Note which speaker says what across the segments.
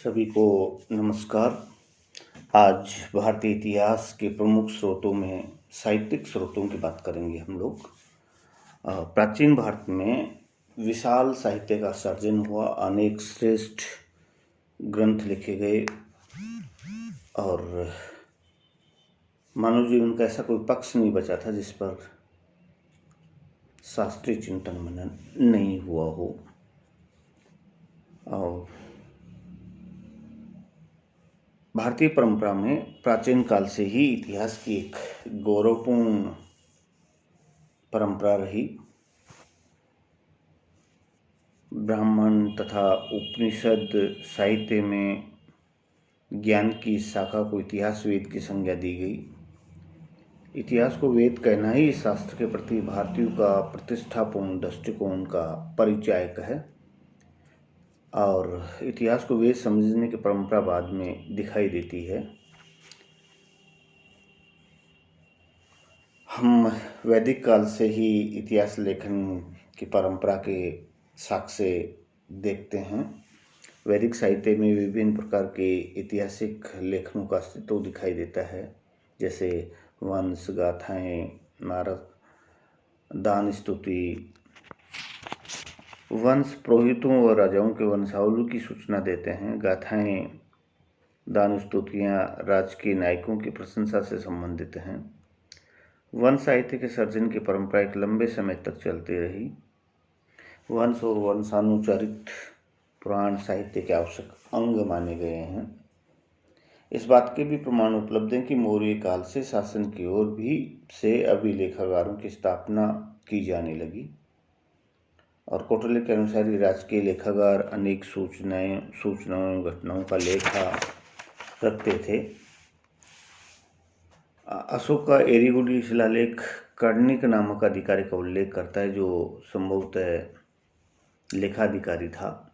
Speaker 1: सभी को नमस्कार। आज भारतीय इतिहास के प्रमुख स्रोतों में साहित्यिक स्रोतों की बात करेंगे हम लोग। प्राचीन भारत में विशाल साहित्य का सर्जन हुआ, अनेक श्रेष्ठ ग्रंथ लिखे गए और मानव जीवन का ऐसा कोई पक्ष नहीं बचा था जिस पर शास्त्रीय चिंतन मनन नहीं हुआ हो। और भारतीय परंपरा में प्राचीन काल से ही इतिहास की एक गौरवपूर्ण परंपरा रही। ब्राह्मण तथा उपनिषद साहित्य में ज्ञान की शाखा को इतिहास वेद की संज्ञा दी गई। इतिहास को वेद कहना ही शास्त्र के प्रति भारतीयों का प्रतिष्ठापूर्ण दृष्टिकोण का परिचायक है और इतिहास को वेद समझने की परंपरा बाद में दिखाई देती है। हम वैदिक काल से ही इतिहास लेखन की परंपरा के साक्ष्य देखते हैं। वैदिक साहित्य में विभिन्न प्रकार के ऐतिहासिक लेखनों का अस्तित्व दिखाई देता है, जैसे वंश, गाथाएं, नारद, दान स्तुति। वंश पुरोहितों और राजाओं के वंशावली की सूचना देते हैं। गाथाएं, दान स्तुतियाँ राजकीय नायकों की प्रशंसा से संबंधित हैं। वंश साहित्य के सर्जन की परंपरा एक लंबे समय तक चलती रही। वंश और वंशानुचरित पुराण साहित्य के आवश्यक अंग माने गए हैं। इस बात के भी प्रमाण उपलब्ध हैं कि मौर्य काल से शासन की ओर भी से अभिलेखागारों की स्थापना की जाने लगी और कौटिल्य के अनुसार ही राजकीय लेखागार अनेक सूचनाओं घटनाओं का लेखा रखते थे। अशोक का एरीगुडी शिलालेख कर्णिक नामक अधिकारी का उल्लेख करता है, जो संभवतः लेखाधिकारी था।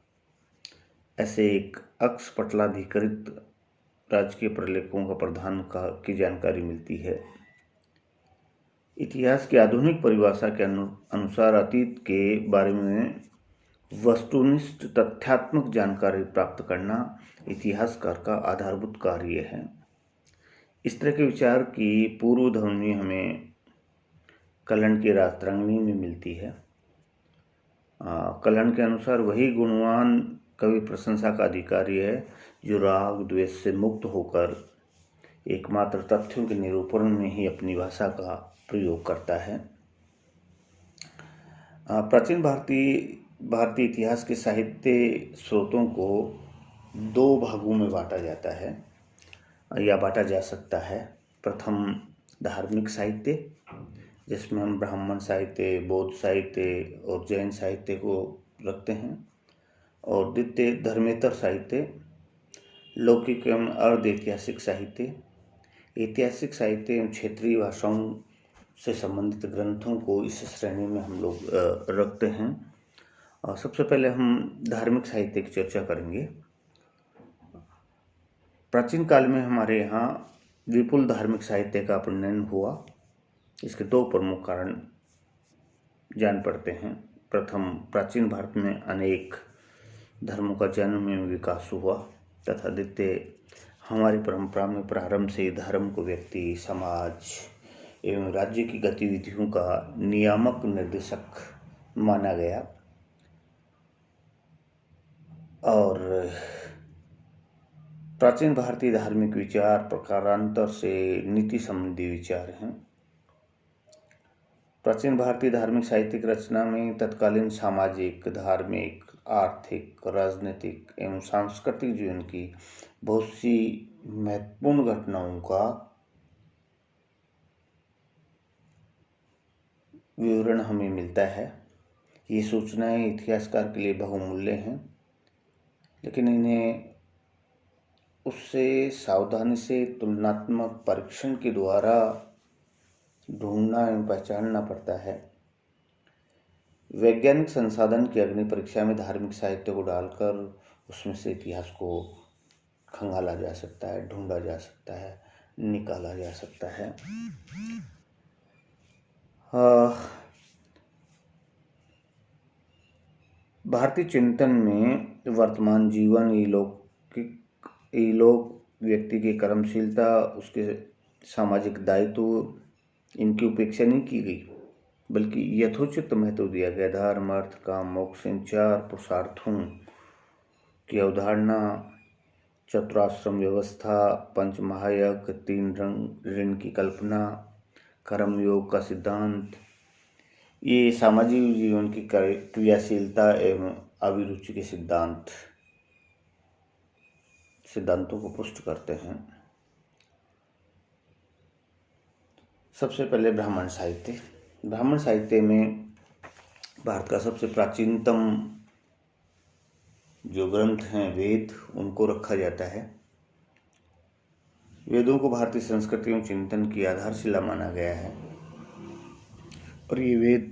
Speaker 1: ऐसे एक अक्षपटलाधिकृत राजकीय प्रलेखों का प्रधान की जानकारी मिलती है। इतिहास की आधुनिक परिभाषा के अनुसार अतीत के बारे में वस्तुनिष्ठ तथ्यात्मक जानकारी प्राप्त करना इतिहासकार का आधारभूत कार्य है। इस तरह के विचार की पूर्व ध्वनि हमें कलन की राजतरंगिणी में मिलती है। कलन के अनुसार वही गुणवान कवि प्रशंसा का अधिकारी है जो राग द्वेष से मुक्त होकर एकमात्र तथ्यों के निरूपण में ही अपनी भाषा का प्रयोग करता है। प्राचीन भारतीय इतिहास के साहित्य स्रोतों को दो भागों में बांटा जाता है या बांटा जा सकता है। प्रथम धार्मिक साहित्य, जिसमें हम ब्राह्मण साहित्य, बौद्ध साहित्य और जैन साहित्य को रखते हैं, और द्वितीय धर्मेतर साहित्य, लौकिक एवं अर्ध ऐतिहासिक साहित्य। ऐतिहासिक साहित्य एवं क्षेत्रीय भाषाओं से संबंधित ग्रंथों को इस श्रेणी में हम लोग रखते हैं। और सबसे पहले हम धार्मिक साहित्य की चर्चा करेंगे। प्राचीन काल में हमारे यहाँ विपुल धार्मिक साहित्य का प्रणयन हुआ। इसके दो प्रमुख कारण जान पड़ते हैं। प्रथम, प्राचीन भारत में अनेक धर्मों का जन्म एवं विकास हुआ, तथा द्वितीय, हमारी परंपरा में प्रारंभ से धर्म को व्यक्ति, समाज एवं राज्य की गतिविधियों का नियामक निर्देशक माना गया और प्राचीन भारतीय धार्मिक विचार प्रकारांतर से नीति संबंधी विचार हैं। प्राचीन भारतीय धार्मिक साहित्यिक रचना में तत्कालीन सामाजिक, धार्मिक, आर्थिक, राजनीतिक एवं सांस्कृतिक जीवन की बहुत सी महत्वपूर्ण घटनाओं का विवरण हमें मिलता है। ये सूचनाएं इतिहासकार के लिए बहुमूल्य हैं, लेकिन इन्हें उससे सावधानी से तुलनात्मक परीक्षण के द्वारा ढूंढना एवं पहचानना पड़ता है। वैज्ञानिक संसाधन की अग्नि परीक्षा में धार्मिक साहित्य को डालकर उसमें से इतिहास को खंगाला जा सकता है, ढूंढा जा सकता है, निकाला जा सकता है। भारतीय चिंतन में वर्तमान जीवन, लौकिक ये लोग व्यक्ति की कर्मशीलता, उसके सामाजिक दायित्व, इनकी उपेक्षा नहीं की गई, बल्कि यथोचित महत्व दिया गया। धर्म, अर्थ, काम, मोक्ष, इन चार पुरुषार्थों की अवधारणा, चतुराश्रम व्यवस्था, पंच महायज्ञ, 3 ऋण की कल्पना, कर्मयोग का सिद्धांत, ये सामाजिक जीवन की क्रियाशीलता एवं अभिरुचि के सिद्धांतों को पुष्ट करते हैं। सबसे पहले ब्राह्मण साहित्य। ब्राह्मण साहित्य में भारत का सबसे प्राचीनतम जो ग्रंथ हैं वेद, उनको रखा जाता है। वेदों को भारतीय संस्कृति एवं चिंतन की आधारशिला माना गया है और ये वेद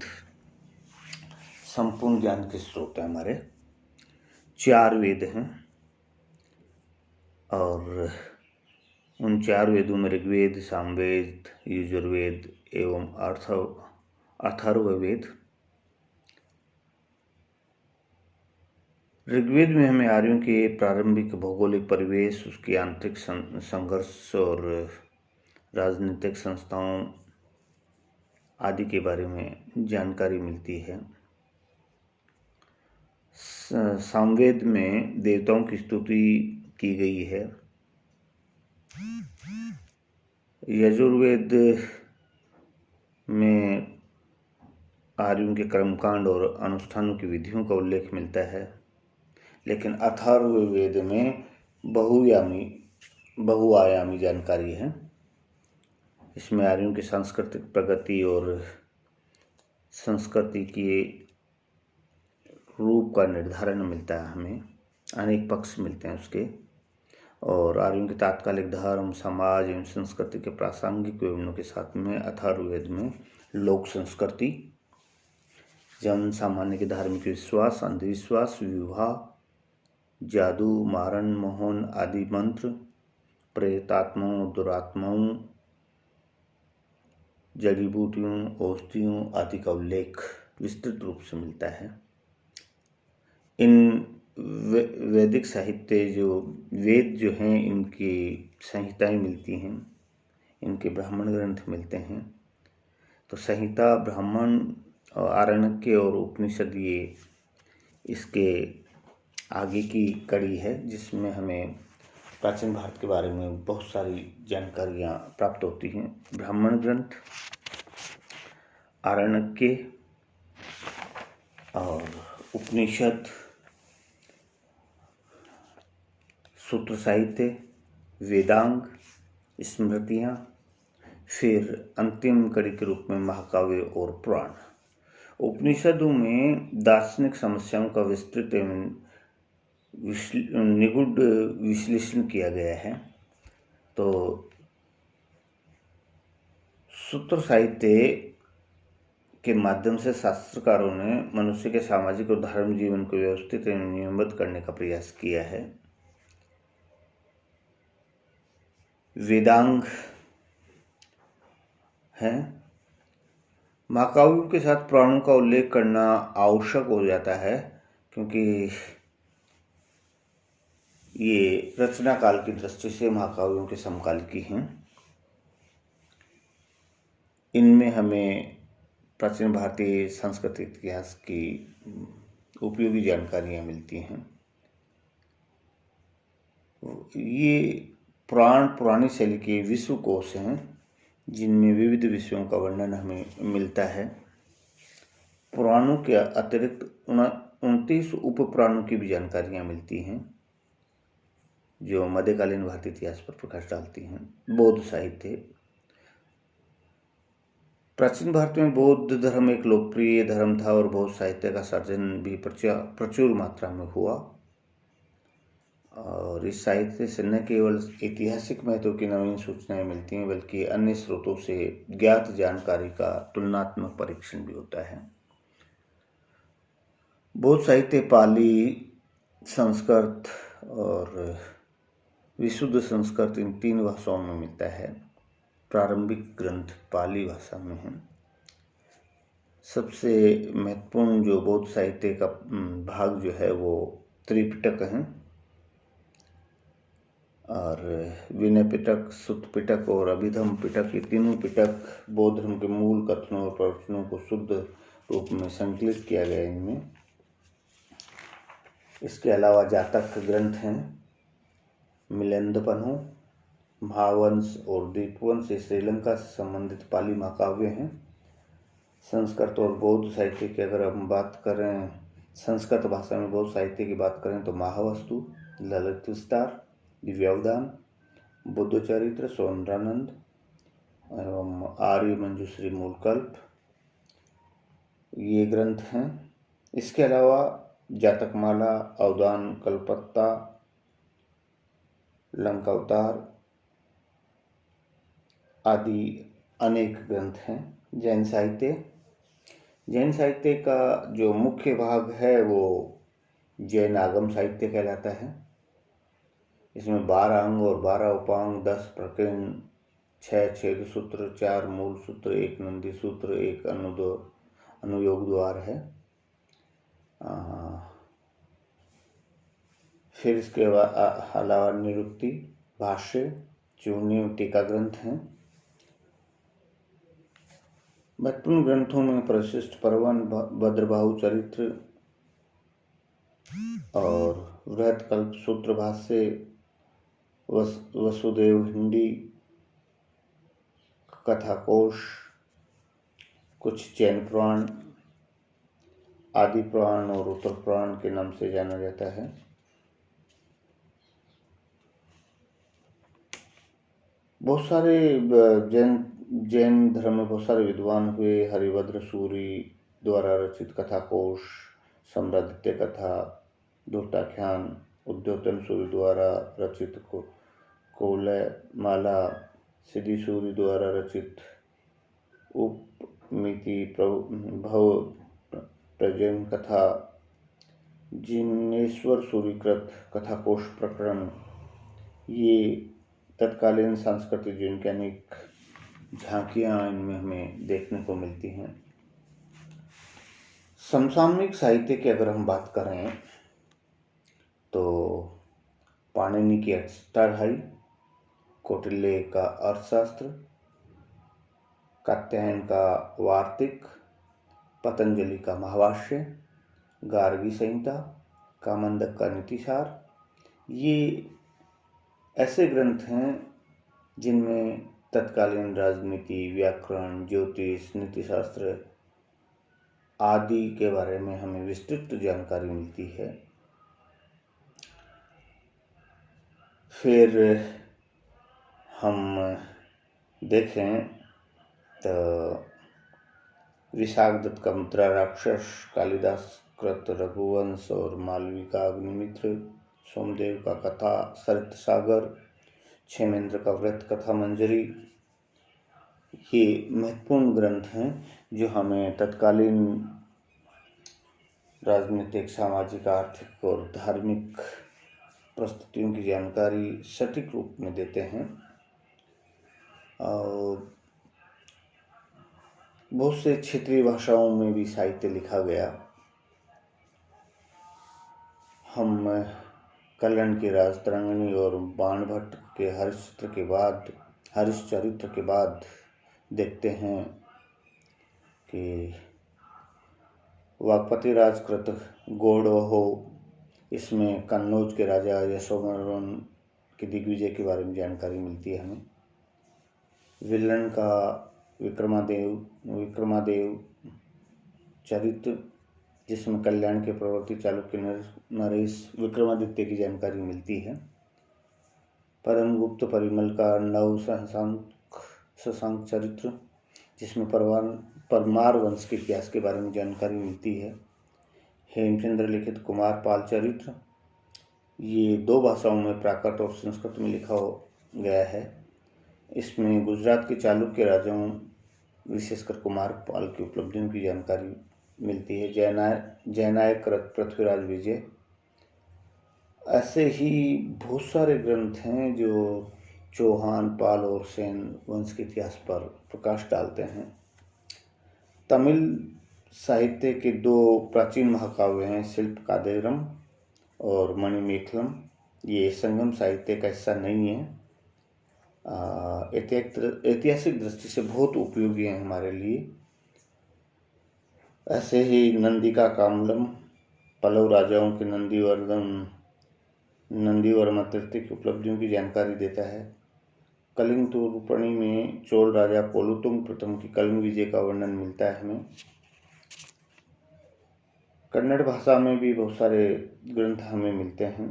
Speaker 1: संपूर्ण ज्ञान के स्रोत हैं। हमारे 4 वेद हैं और उन 4 वेदों में ऋग्वेद, सामवेद, यजुर्वेद एवं अथर्ववेद। ऋग्वेद में हमें आर्यों के प्रारंभिक भौगोलिक परिवेश, उसकी आंतरिक संघर्ष और राजनीतिक संस्थाओं आदि के बारे में जानकारी मिलती है। सामवेद में देवताओं की स्तुति की गई है। यजुर्वेद में आर्यों के कर्मकांड और अनुष्ठानों की विधियों का उल्लेख मिलता है, लेकिन अथर्ववेद में बहुआयामी जानकारी है। इसमें आर्यों की सांस्कृतिक प्रगति और संस्कृति के रूप का निर्धारण मिलता है। हमें अनेक पक्ष मिलते हैं उसके, और आर्यों के तात्कालिक धर्म, समाज एवं संस्कृति के प्रासंगिक विवरणों के साथ में अथर्ववेद में लोक संस्कृति, जन सामान्य के धार्मिक विश्वास, अंधविश्वास, विवाह, जादू, मारण, मोहन आदि मंत्र, प्रेतात्माओं, दुरात्माओं, जड़ी बूटियों, औषधियों आदि का उल्लेख विस्तृत रूप से मिलता है। इन वैदिक साहित्य वेद जो हैं, इनकी संहिताएं मिलती हैं, इनके ब्राह्मण ग्रंथ मिलते हैं। तो संहिता, ब्राह्मण, आरण्यक और उपनिषद ये इसके आगे की कड़ी है, जिसमें हमें प्राचीन भारत के बारे में बहुत सारी जानकारियाँ प्राप्त होती हैं। ब्राह्मण ग्रंथ, आरण्यक और उपनिषद, सूत्र साहित्य, वेदांग, स्मृतियाँ, फिर अंतिम कड़ी के रूप में महाकाव्य और पुराण। उपनिषदों में दार्शनिक समस्याओं का विस्तृत एवं निगूढ़ विश्लेषण किया गया है। तो सूत्र साहित्य के माध्यम से शास्त्रकारों ने मनुष्य के सामाजिक और धार्मिक जीवन को व्यवस्थित एवं नियमबद्ध करने का प्रयास किया है। वेदांग है। महाकाव्यों के साथ पुराणों का उल्लेख करना आवश्यक हो जाता है, क्योंकि ये रचना काल की दृष्टि से महाकाव्यों के समकालिकी हैं। इनमें हमें प्राचीन भारतीय सांस्कृतिक इतिहास की उपयोगी जानकारियाँ मिलती हैं। ये पुराण पुरानी शैली के विश्वकोश हैं, जिनमें विविध विषयों का वर्णन हमें मिलता है। पुराणों के अतिरिक्त 29 उप पुराणों की भी जानकारियाँ मिलती हैं, जो मध्यकालीन भारतीय इतिहास पर प्रकाश डालती हैं। बौद्ध साहित्य। प्राचीन भारत में बौद्ध धर्म एक लोकप्रिय धर्म था और बौद्ध साहित्य का सर्जन भी प्रचुर मात्रा में हुआ, और इस साहित्य से न केवल ऐतिहासिक महत्व की नवीन सूचनाएं मिलती हैं, बल्कि अन्य स्रोतों से ज्ञात जानकारी का तुलनात्मक परीक्षण भी होता है। बौद्ध साहित्य पाली, संस्कृत और विशुद्ध संस्कृत, इन 3 भाषाओं में मिलता है। प्रारंभिक ग्रंथ पाली भाषा में है। सबसे महत्वपूर्ण जो बौद्ध साहित्य का भाग जो है वो त्रिपिटक है। और विनय पिटक, सुत्त पिटक और अभिधम पिटक, ये तीनों पिटक बौद्ध धर्म के मूल कथनों और प्रवचनों को शुद्ध रूप में संकलित किया गया इनमें। इसके अलावा जातक ग्रंथ हैं, मिलिंदपनु, महावंश और दीपवंश, श्रीलंका से संबंधित पाली महाकाव्य हैं। संस्कृत और बौद्ध साहित्य की अगर हम बात करें, संस्कृत भाषा में बौद्ध साहित्य की बात करें तो महावस्तु, ललित विस्तार, दिव्यावदान, बुद्ध चरित्र, सौंदरानंद एवं आर्य मंजूश्री मूलकल्प, ये ग्रंथ हैं। इसके अलावा जातकमाला, अवदान, कल्पत्ता, लंकावतार आदि अनेक ग्रंथ हैं। जैन साहित्य का जो मुख्य भाग है वो जैन आगम साहित्य कहलाता है। इसमें 12 अंग और 12 उपांग, 10 प्रकरण, 6 छेद सूत्र, 4 मूल सूत्र, 1 नंदी सूत्र, 1 अनुयोग द्वार है। फिर इसके अलावा निरुक्ति, भाष्य, चूर्णी, टीका ग्रंथ हैं। महत्वपूर्ण ग्रंथों में प्रशिष्ट पर्वन, भद्रबाहु चरित्र और वृहत कल्प सूत्र भाष्य, वसुदेव हिंदी, कथाकोश, कुछ जैन पुराण, आदि पुराण और उत्तर पुराण के नाम से जाना जाता है। बहुत सारे जैन धर्म में बहुत सारे विद्वान हुए। हरिभद्र सूरी द्वारा रचित कथाकोश, सम्रादित्य कथा, दुष्टाख्यान, उद्योतन सूरी द्वारा रचित कोलय माला, सिद्धि सूरी द्वारा रचित उपमिति भव प्रजन कथा, जिनेश्वर सूरीकृत कथाकोश प्रकरण, ये तत्कालीन सांस्कृतिक जीवन की अनेक झांकियां इनमें हमें देखने को मिलती हैं। समसामयिक साहित्य की अगर हम बात करें तो पाणिनि की अष्टाध्यायी, कौटिल्य का अर्थशास्त्र, कात्यायन का वार्तिक, पतंजलि का महाभाष्य, गार्गी संहिता, कामंडक का नीतिसार, ये ऐसे ग्रंथ हैं जिनमें तत्कालीन राजनीति, व्याकरण, ज्योतिष, नीतिशास्त्र आदि के बारे में हमें विस्तृत जानकारी मिलती है। फिर हम देखें तो विशाखदत्त का मुद्रा राक्षस, कालिदास कृत रघुवंश और मालवी का अग्निमित्र, सोमदेव का कथा सरित सागर, क्षेमेंद्र का व्रत कथा मंजरी, ये महत्वपूर्ण ग्रंथ हैं जो हमें तत्कालीन राजनीतिक, सामाजिक, आर्थिक और धार्मिक परिस्थितियों की जानकारी सटीक रूप में देते हैं। और बहुत से क्षेत्रीय भाषाओं में भी साहित्य लिखा गया। हम कल्याण की राजतरंगिणी और बाणभट्ट के हरिश्चरित्र के बाद देखते हैं कि वागपति राजकृत गौड़वहो, इसमें कन्नौज के राजा यशोवर्मन की दिग्विजय के बारे में जानकारी मिलती है हमें। विल्लन का विक्रमादेव चरित्र, जिसमें कल्याण के प्रवर्ती चालुक्य नरेश विक्रमादित्य की जानकारी मिलती है। परमगुप्त परिमल का नव शशांक चरित्र, जिसमें परमार वंश के इतिहास के बारे में जानकारी मिलती है। हेमचंद्र लिखित कुमार पाल चरित्र, ये 2 भाषाओं में, प्राकृत और संस्कृत में लिखा गया है। इसमें गुजरात के चालुक्य राजाओं, विशेषकर कुमार पाल की उपलब्धियों की जानकारी मिलती है। जैनायक पृथ्वीराज विजय, ऐसे ही बहुत सारे ग्रंथ हैं जो चौहान, पाल और सेन वंश के इतिहास पर प्रकाश डालते हैं। तमिल साहित्य के 2 प्राचीन महाकाव्य हैं, शिल्पकादेरम और मणिमेखलम। ये संगम साहित्य का हिस्सा नहीं है। ऐतिहासिक दृष्टि से बहुत उपयोगी है हमारे लिए। ऐसे ही नंदी का कामलम पल्लव राजाओं के नंदीवर्मा तृतीय की उपलब्धियों की जानकारी देता है। कलिंग तोड़ुपणी में चोल राजा कोलुतुंग प्रथम की कलिंग विजय का वर्णन मिलता है हमें। कन्नड़ भाषा में भी बहुत सारे ग्रंथ हमें मिलते हैं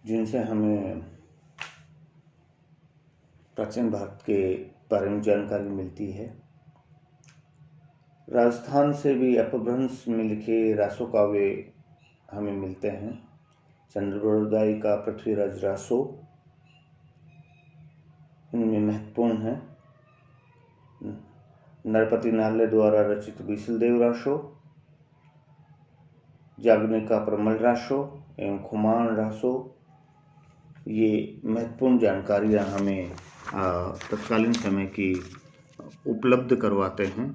Speaker 1: जिनसे हमें प्राचीन भारत के बारे में जानकारी मिलती है। राजस्थान से भी अपभ्रंश में लिखे रासो काव्य हमें मिलते हैं। चंद्रबरदाई का पृथ्वीराज रासो इनमें महत्वपूर्ण है। नरपति नाले द्वारा रचित बीसलदेव रासो, याज्ञनिक का प्रमल रासो एवं खुमान रासो, ये महत्वपूर्ण जानकारियां हमें तत्कालीन समय की उपलब्ध करवाते हैं।